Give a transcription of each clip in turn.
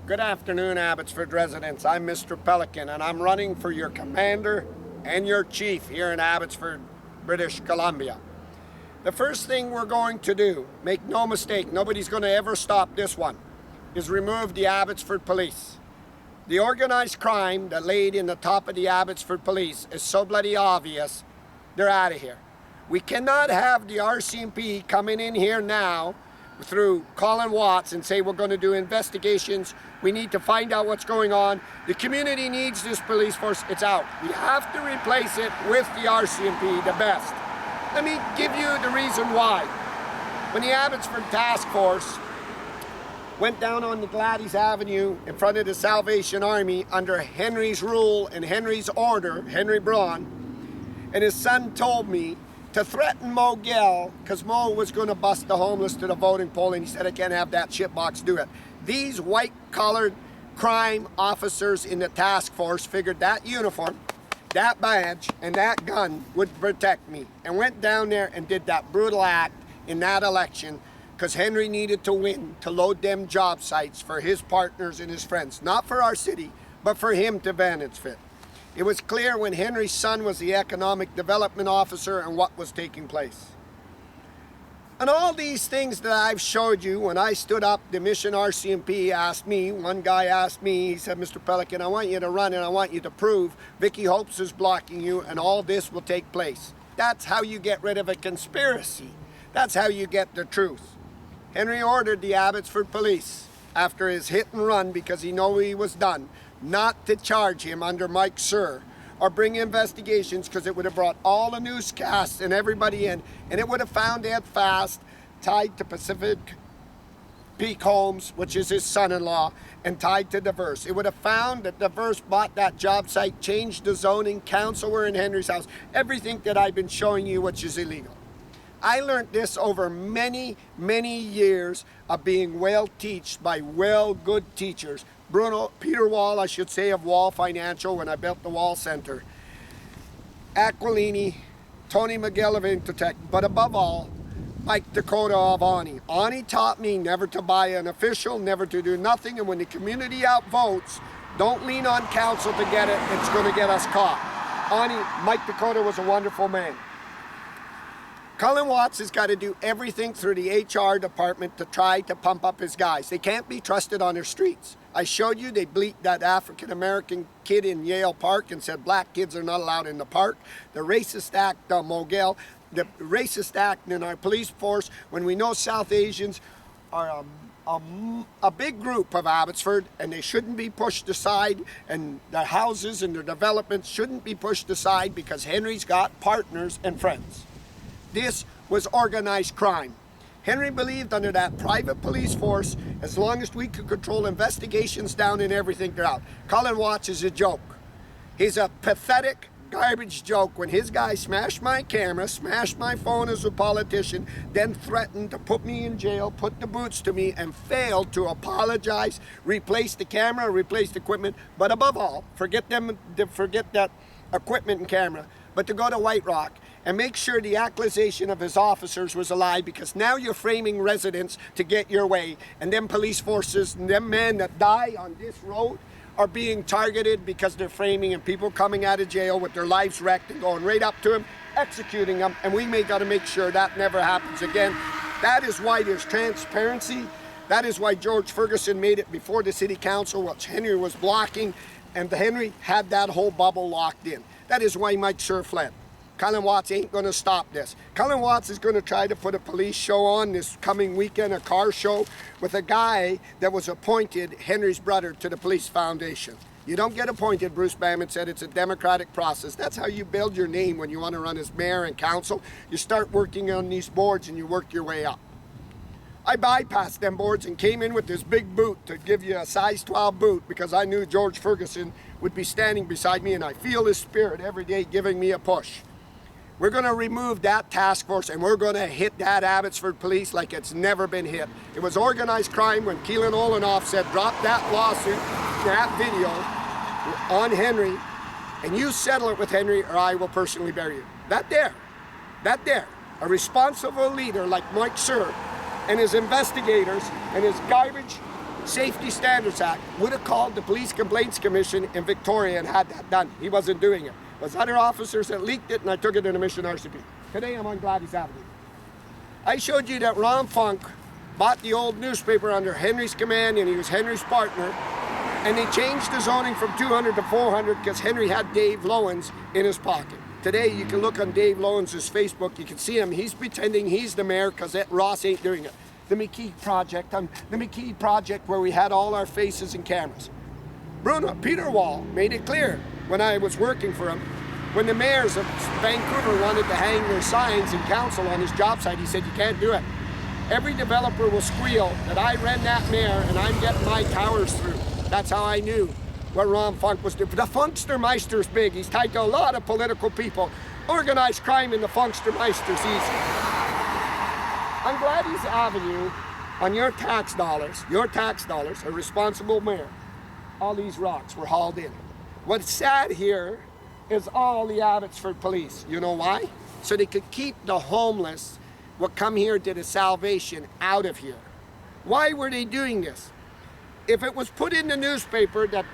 Good afternoon, Abbotsford residents. I'm Mr. Pelican, and I'm running for your commander and your chief here in Abbotsford, British Columbia. The first thing we're going to do, make no mistake, nobody's going to ever stop this one, is remove the Abbotsford Police. The organized crime that laid in the top of the Abbotsford Police is so bloody obvious, they're out of here. We cannot have the RCMP coming in here now through Colin Watts and say we're going to do investigations. We need to find out what's going on. The community needs this police force. It's out. We have to replace it with the RCMP, the best. Let me give you the reason why. When the Abbotsford Task Force went down on the Gladys Avenue in front of the Salvation Army under Henry's rule and Henry's order, Henry Braun, and his son told me to threaten Mo Gill, because Mo was going to bust the homeless to the voting poll, and he said, I can't have that shitbox do it. These white-collared crime officers in the task force figured that uniform, that badge, and that gun would protect me, and went down there and did that brutal act in that election, because Henry needed to win to load them job sites for his partners and his friends, not for our city, but for him to benefit. It was clear when Henry's son was the economic development officer and what was taking place. And all these things that I've showed you, when I stood up, the Mission RCMP asked me, one guy asked me, he said, Mr. Pelican, I want you to run and I want you to prove Vicky Hopes is blocking you and all this will take place. That's how you get rid of a conspiracy. That's how you get the truth. Henry ordered the Abbotsford Police, after his hit and run because he knew he was done, not to charge him under Mike Sir or bring investigations, because it would have brought all the newscasts and everybody in, and it would have found Ed Fast tied to Pacific Peak Homes, which is his son-in-law, and tied to Diverse. It would have found that Diverse bought that job site, changed the zoning, council were in Henry's house, everything that I've been showing you which is illegal. I learned this over many, many years of being well taught by good teachers. Peter Wall, I should say, of Wall Financial when I built the Wall Center. Aquilini, Tony McGill of Intotech, but above all, Mike Dakota of Ani. Ani taught me never to buy an official, never to do nothing, and when the community outvotes, don't lean on council to get it, it's going to get us caught. Mike Dakota was a wonderful man. Colin Watts has got to do everything through the HR department to try to pump up his guys. They can't be trusted on their streets. I showed you they bleeped that African-American kid in Yale Park and said black kids are not allowed in the park. The racist act, Mogel, the racist act in our police force, when we know South Asians are a big group of Abbotsford and they shouldn't be pushed aside, and their houses and their developments shouldn't be pushed aside because Henry's got partners and friends. This was organized crime. Henry believed under that private police force, as long as we could control investigations down and everything, they're out. Colin Watts is a joke. He's a pathetic garbage joke when his guy smashed my camera, smashed my phone as a politician, then threatened to put me in jail, put the boots to me, and failed to apologize, replace the camera, replace the equipment, but above all, forget that equipment and camera, but to go to White Rock and make sure the accusation of his officers was a lie, because now you're framing residents to get your way, and them police forces and them men that die on this road are being targeted because they're framing, and people coming out of jail with their lives wrecked and going right up to them, executing them, and we got to make sure that never happens again. That is why there's transparency. That is why George Ferguson made it before the city council, which Henry was blocking, and Henry had that whole bubble locked in. That is why Mike Sir fled. Colin Watts ain't going to stop this. Colin Watts is going to try to put a police show on this coming weekend, a car show, with a guy that was appointed Henry's brother to the police foundation. You don't get appointed, Bruce Bamman said, it's a democratic process. That's how you build your name when you want to run as mayor and council. You start working on these boards and you work your way up. I bypassed them boards and came in with this big boot to give you a size 12 boot because I knew George Ferguson would be standing beside me, and I feel his spirit every day giving me a push. We're going to remove that task force and we're going to hit that Abbotsford Police like it's never been hit. It was organized crime when Keelan Olenoff said, drop that lawsuit, that video on Henry, and you settle it with Henry or I will personally bury you. That there, a responsible leader like Mike Sir and his investigators and his garbage Safety Standards Act, would have called the Police Complaints Commission in Victoria and had that done. He wasn't doing it. It was other officers that leaked it, and I took it in a Mission RCP. Today I'm on Gladys Avenue. I showed you that Ron Funk bought the old newspaper under Henry's command, and he was Henry's partner, and they changed the zoning from 200 to 400 because Henry had Dave Lowens in his pocket. Today you can look on Dave Lowens' Facebook, you can see him, he's pretending he's the mayor because Ross ain't doing it. The McKee Project, the McKee Project where we had all our faces and cameras. Peter Wall made it clear when I was working for him, when the mayors of Vancouver wanted to hang their signs in council on his job site, he said, you can't do it. Every developer will squeal that I ran that mayor and I'm getting my towers through. That's how I knew what Ron Funk was doing. The Funkstermeister's big. He's tied to a lot of political people. Organized crime in the Funkstermeister's easy. On Gladys Avenue, on your tax dollars, a responsible mayor, all these rocks were hauled in. What's sad here is all the Abbotsford police. You know why? So they could keep the homeless what come here to the Salvation out of here. Why were they doing this? If it was put in the newspaper that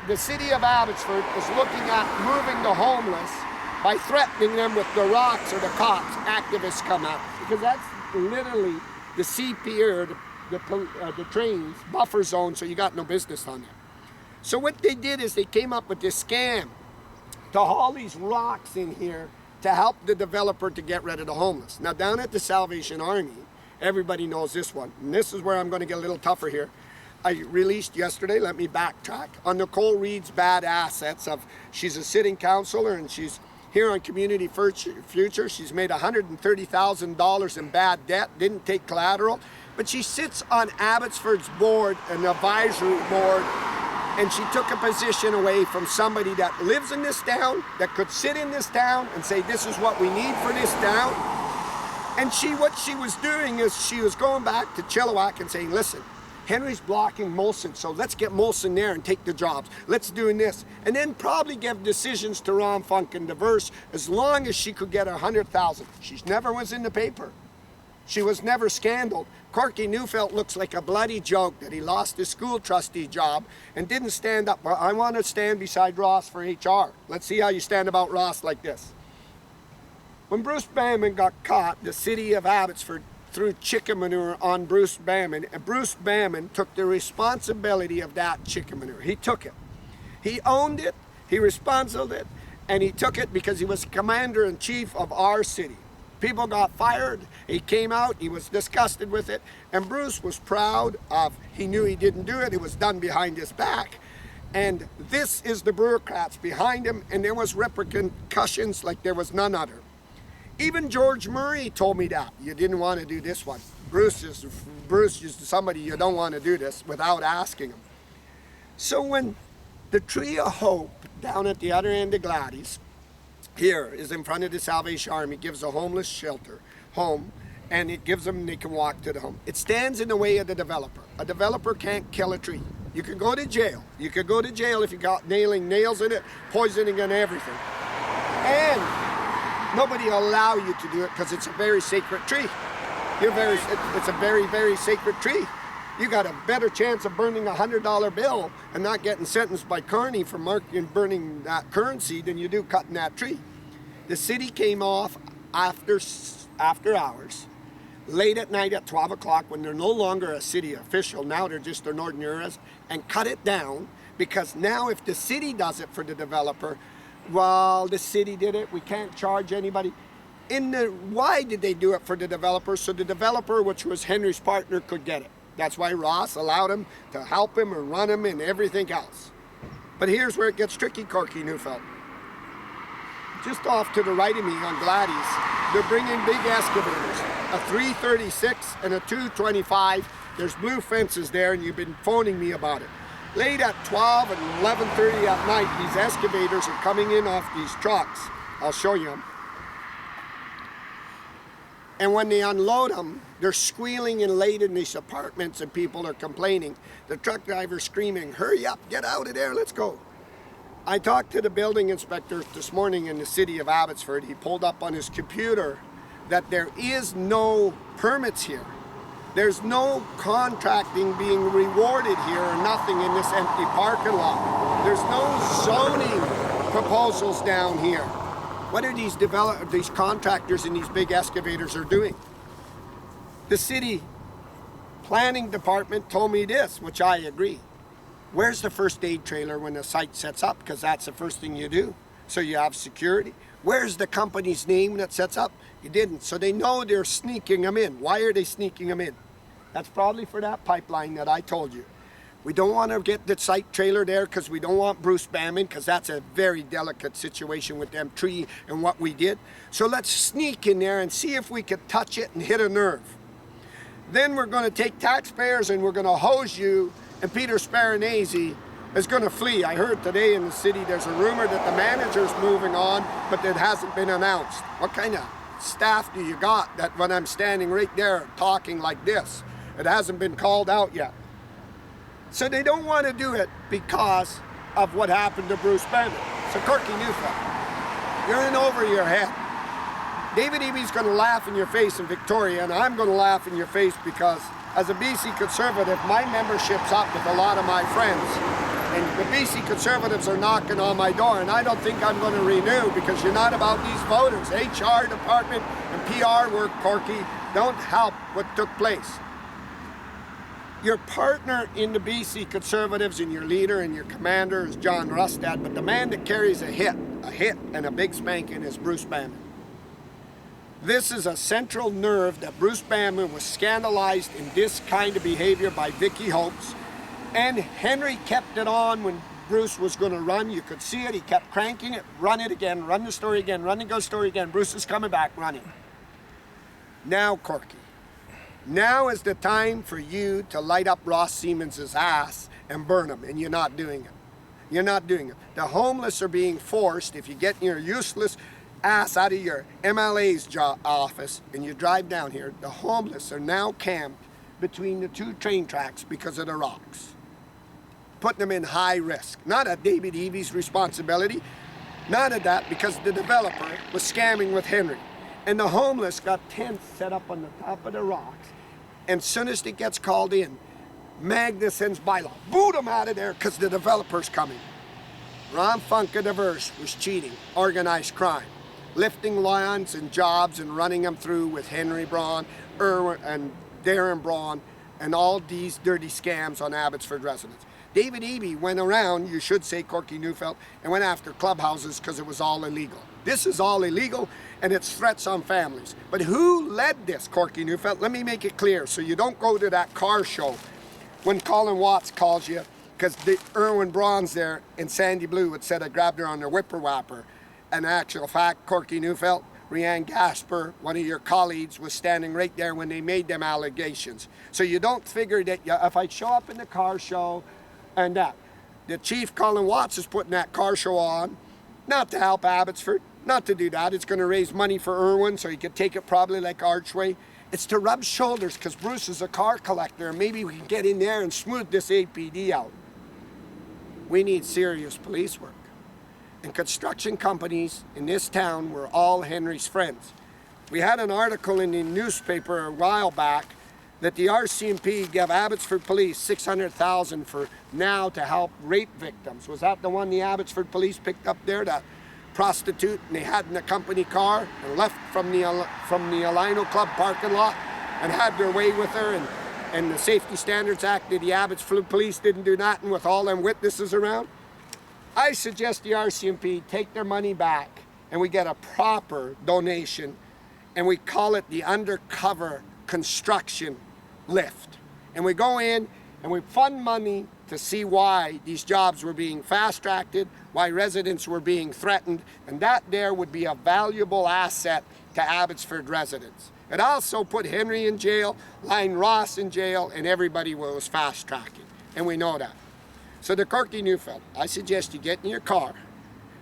the city of Abbotsford is looking at moving the homeless by threatening them with the rocks or the cops, activists come out. Because that's literally the CP or the trains buffer zone, so you got no business on there. So what they did is they came up with this scam to haul these rocks in here to help the developer to get rid of the homeless. Now down at the Salvation Army, everybody knows this one. And this is where I'm going to get a little tougher here. I released yesterday, let me backtrack, on Nicole Reid's bad assets of, she's a sitting councillor and she's here on Community Future. She's made $130,000 in bad debt, didn't take collateral, but she sits on Abbotsford's board, an advisory board, and she took a position away from somebody that lives in this town, that could sit in this town and say, this is what we need for this town. And what she was doing is she was going back to Chilliwack and saying, listen, Henry's blocking Molson, so let's get Molson there and take the jobs. Let's do this. And then probably give decisions to Ron Funk and Diverse as long as she could get 100,000. She never was in the paper. She was never scandaled. Corky Neufeld looks like a bloody joke that he lost his school trustee job and didn't stand up. Well, I want to stand beside Ross for HR. Let's see how you stand about Ross like this. When Bruce Banman got caught, the city of Abbotsford threw chicken manure on Bruce Banman, and Bruce Banman took the responsibility of that chicken manure. He took it. He owned it, he responsible it, and he took it because he was commander-in-chief of our city. People got fired, he came out, he was disgusted with it, and Bruce was proud of, he knew he didn't do it, it was done behind his back. And this is the bureaucrats behind him, and there was repercussions like there was none other. Even George Murray told me that. You didn't want to do this one. Bruce is somebody you don't want to do this without asking him. So when the Tree of Hope down at the other end of Gladys, here is in front of the Salvation Army, gives a homeless shelter, home, and it gives them, they can walk to the home. It stands in the way of the developer. A developer can't kill a tree. You could go to jail. You could go to jail if you got nails in it, poisoning and everything. And nobody will allow you to do it because it's a very sacred tree. It's a very, very sacred tree. You got a better chance of burning a $100 bill and not getting sentenced by Carney for burning that currency than you do cutting that tree. The city came off after hours, late at night at 12 o'clock when they're no longer a city official, now they're just an ordinary, and cut it down because now if the city does it for the developer, well, the city did it, we can't charge anybody. Why did they do it for the developer? So the developer, which was Henry's partner, could get it. That's why Ross allowed him to help him and run him and everything else. But here's where it gets tricky, Corky Neufeld. Just off to the right of me on Gladys, they're bringing big excavators, a 336 and a 225. There's blue fences there and you've been phoning me about it. Late at 12 and 11:30 at night, these excavators are coming in off these trucks. I'll show you them. And when they unload them, they're squealing and late in these apartments and people are complaining. The truck driver's screaming, hurry up, get out of there, let's go. I talked to the building inspector this morning in the city of Abbotsford. He pulled up on his computer that there is no permits here. There's no contracting being rewarded here or nothing in this empty parking lot. There's no zoning proposals down here. What are these contractors and these big excavators are doing? The city planning department told me this, which I agree. Where's the first aid trailer when the site sets up? Because that's the first thing you do. So you have security. Where's the company's name that sets up? You didn't. So they know they're sneaking them in. Why are they sneaking them in? That's probably for that pipeline that I told you. We don't want to get the site trailer there because we don't want Bruce Bamman, because that's a very delicate situation with them tree and what we did. So let's sneak in there and see if we could touch it and hit a nerve. Then we're going to take taxpayers and we're going to hose you, and Peter Sparanese is going to flee. I heard today in the city there's a rumor that the manager's moving on, but it hasn't been announced. What kind of staff do you got that when I'm standing right there talking like this, it hasn't been called out yet? So they don't want to do it because of what happened to Bruce Bamman. So Corky Neufeld, you're in over your head. David Eby's going to laugh in your face in Victoria, and I'm going to laugh in your face because as a BC Conservative, my membership's up with a lot of my friends. And the BC Conservatives are knocking on my door, and I don't think I'm going to renew because you're not about these voters. HR department and PR work, Corky, don't help what took place. Your partner in the BC Conservatives and your leader and your commander is John Rustad, but the man that carries a hit and a big spanking is Bruce Bamman. This is a central nerve that Bruce Bamman was scandalized in this kind of behavior by Vicky Hopes, and Henry kept it on when Bruce was going to run. You could see it. He kept cranking it, run it again, run the story again, run and go story again. Bruce is coming back running. Now, Corky, now is the time for you to light up Ross Siemens' ass and burn him, and you're not doing it. You're not doing it. The homeless are being forced, if you get your useless ass out of your MLA's office and you drive down here, the homeless are now camped between the two train tracks because of the rocks, putting them in high risk. Not at David Eby's responsibility, not at that, because the developer was scamming with Henry. And the homeless got tents set up on the top of the rocks. And as soon as it gets called in, Magna sends bylaw, boot them out of there because the developer's coming. Ron Funkaddiverse was cheating, organized crime, lifting lands and jobs and running them through with Henry Braun, Irwin and Darren Braun, and all these dirty scams on Abbotsford residents. David Eby went around, you should say, Corky Neufeld, and went after clubhouses because it was all illegal. This is all illegal, and it's threats on families. But who led this, Corky Neufeld? Let me make it clear so you don't go to that car show when Colin Watts calls you, because Irwin Braun's there in Sandy Blue had said I grabbed her on their whipper-whapper. In actual fact, Corky Neufeld, Rianne Gasper, one of your colleagues, was standing right there when they made them allegations. So you don't figure that if I show up in the car show and that, the chief, Colin Watts, is putting that car show on, not to help Abbotsford, not to do that. It's going to raise money for Irwin so he could take it probably like Archway. It's to rub shoulders because Bruce is a car collector and maybe we can get in there and smooth this APD out. We need serious police work. And construction companies in this town were all Henry's friends. We had an article in the newspaper a while back that the RCMP gave Abbotsford Police $600,000 for now to help rape victims. Was that the one the Abbotsford Police picked up there, that prostitute, and they had in a company car and left from the Alino Club parking lot and had their way with her, and the Safety Standards Act, the Abbotsford Police didn't do nothing with all them witnesses around? I suggest the RCMP take their money back and we get a proper donation and we call it the undercover construction lift. And we go in and we fund money to see why these jobs were being fast-tracked, why residents were being threatened, and that there would be a valuable asset to Abbotsford residents. It also put Henry in jail, Line Ross in jail, and everybody was fast-tracking, and we know that. So the Corky Neufeld, I suggest you get in your car,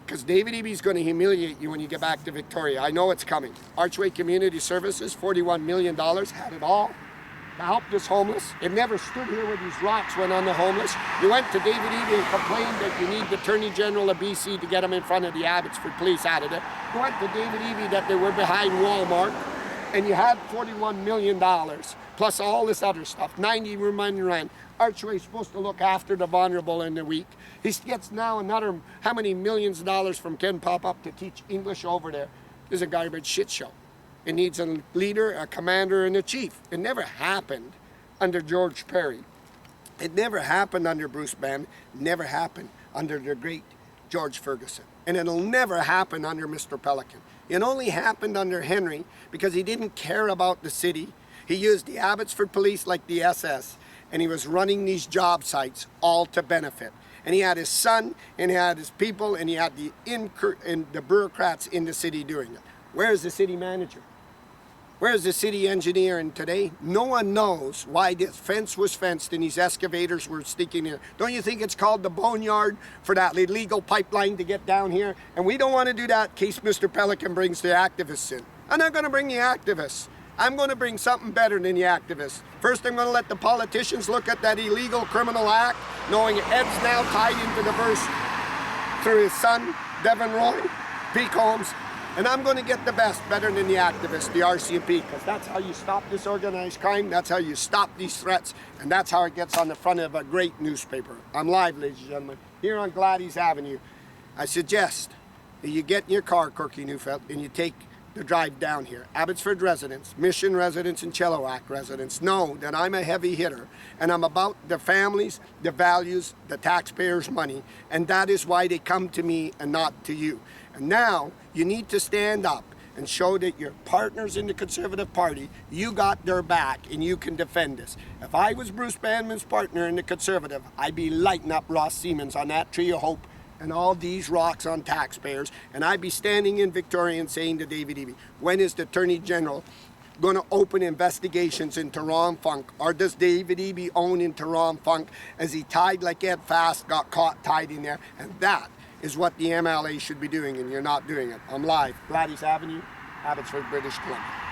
because David Eby's going to humiliate you when you get back to Victoria. I know it's coming. Archway Community Services, $41 million, had it all to help this homeless. It never stood here where these rocks went on the homeless. You went to David Eby and complained that you need the Attorney General of BC to get them in front of the Abbotsford Police out of it. You went to David Eby that they were behind Walmart. and you had $41 million, plus all this other stuff, 90 million rand. Archway's supposed to look after the vulnerable in the week. He gets now another, how many millions of dollars from Ken Pop-Up to teach English over there. This is a garbage shit show. It needs a leader, a commander, and a chief. It never happened under George Perry. It never happened under Bruce Bann. Never happened under the great George Ferguson. And it'll never happen under Mr. Pelican. It only happened under Henry because he didn't care about the city. He used the Abbotsford police like the SS, and he was running these job sites all to benefit. And he had his son, and he had his people, and he had the bureaucrats in the city doing it. Where's the city manager? Where's the city engineer? And today, no one knows why this fence was fenced and these excavators were sticking in. Don't you think it's called the boneyard for that illegal pipeline to get down here? And we don't want to do that in case Mr. Pelican brings the activists in. I'm not going to bring the activists. I'm going to bring something better than the activists. First, I'm going to let the politicians look at that illegal criminal act, knowing Ed's now tied into the verse through his son, Devon Roy, P. Combs. And I'm going to get the best, better than the activists, the RCMP, because that's how you stop this organized crime, that's how you stop these threats, and that's how it gets on the front of a great newspaper. I'm live, ladies and gentlemen, here on Gladys Avenue. I suggest that you get in your car, Corky Neufeld, and you take the drive down here. Abbotsford residents, Mission residents, and Chilliwack residents know that I'm a heavy hitter, and I'm about the families, the values, the taxpayers' money, and that is why they come to me and not to you. And now, you need to stand up and show that your partners in the Conservative Party, you got their back and you can defend this. If I was Bruce Banman's partner in the Conservative, I'd be lighting up Ross Siemens on that tree of hope and all these rocks on taxpayers, and I'd be standing in Victoria and saying to David Eby, when is the Attorney General going to open investigations into Ron Funk, or does David Eby own into Ron Funk as he tied like Ed Fast got caught tied in there? And that is what the MLA should be doing, and you're not doing it. I'm live, Gladys Avenue, Abbotsford, British Columbia.